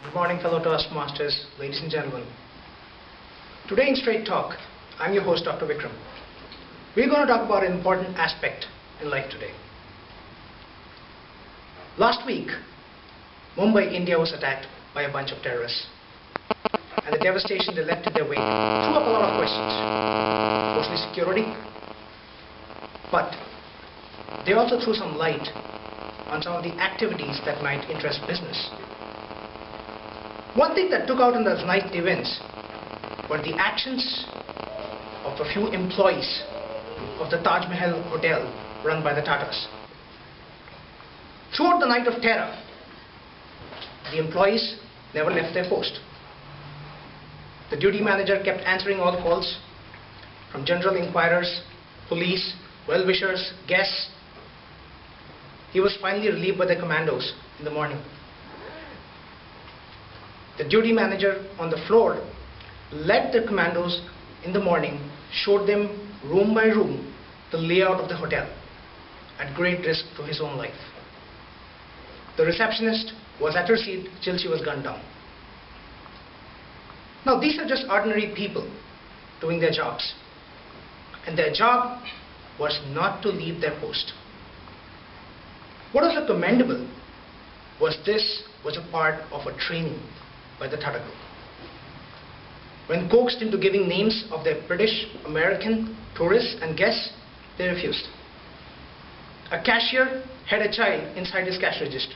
Good morning, fellow Toastmasters, ladies and gentlemen. Today in Straight Talk, I'm your host, Dr. Vikram. We're going to talk about an important aspect in life today. Last week, Mumbai, India was attacked by a bunch of terrorists. And the devastation they left in their wake threw up a lot of questions. Mostly security. But they also threw some light on some of the activities that might interest business. One thing that took out in those night events were the actions of a few employees of the Taj Mahal hotel run by the Tatas. Throughout the night of terror, the employees never left their post. The duty manager kept answering all calls from general inquirers, police, well-wishers, guests. He was finally relieved by the commandos in the morning. The duty manager on the floor led the commandos in the morning, showed them room by room the layout of the hotel at great risk to his own life. The receptionist was at her seat till she was gunned down. Now these are just ordinary people doing their jobs, and their job was not to leave their post. What was commendable was this was a part of a training by the Tata Group. When coaxed into giving names of their British, American tourists and guests, they refused. A cashier had a child inside his cash register.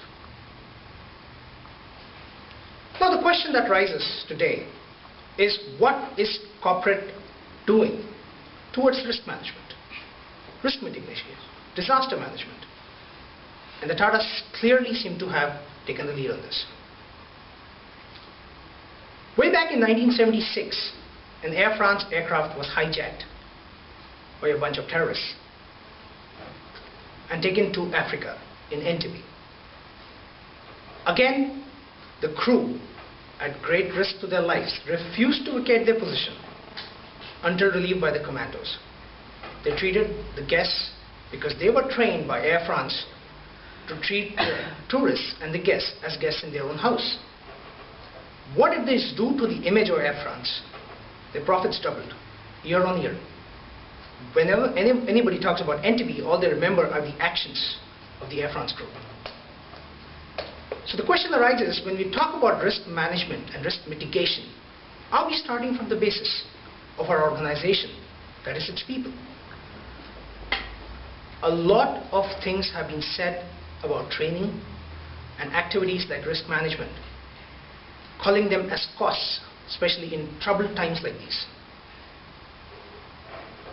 Now the question that rises today is, what is corporate doing towards risk management, risk mitigation, disaster management? And the Tatas clearly seem to have taken the lead on this. Way back in 1976, an Air France aircraft was hijacked by a bunch of terrorists and taken to Africa in Entebbe. Again, the crew, at great risk to their lives, refused to vacate their position until relieved by the commandos. They treated the guests, because they were trained by Air France to treat the tourists and the guests as guests in their own house. What did this do to the image of Air France? Their profits doubled year on year. Whenever anybody talks about Entebbe, all they remember are the actions of the Air France crew. So the question arises, when we talk about risk management and risk mitigation, are we starting from the basis of our organization, that is its people? A lot of things have been said about training and activities like risk management, calling them as costs, especially in troubled times like these.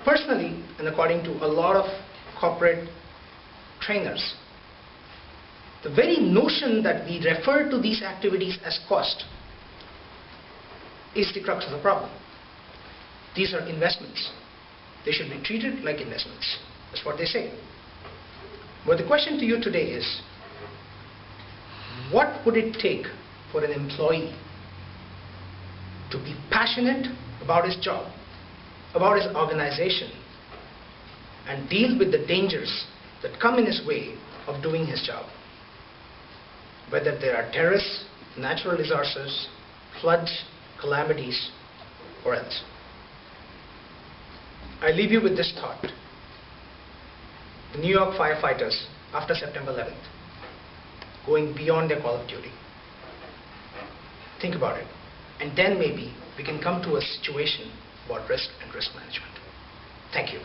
Personally, and according to a lot of corporate trainers, the very notion that we refer to these activities as cost is the crux of the problem. These are investments. They should be treated like investments. That's what they say. But the question to you today is, what would it take for an employee to be passionate about his job, about his organization, and deal with the dangers that come in his way of doing his job? Whether there are terrorists, natural disasters, floods, calamities, or else. I leave you with this thought. The New York firefighters, after September 11th, going beyond their call of duty. Think about it. And then maybe we can come to a situation about risk and risk management. Thank you.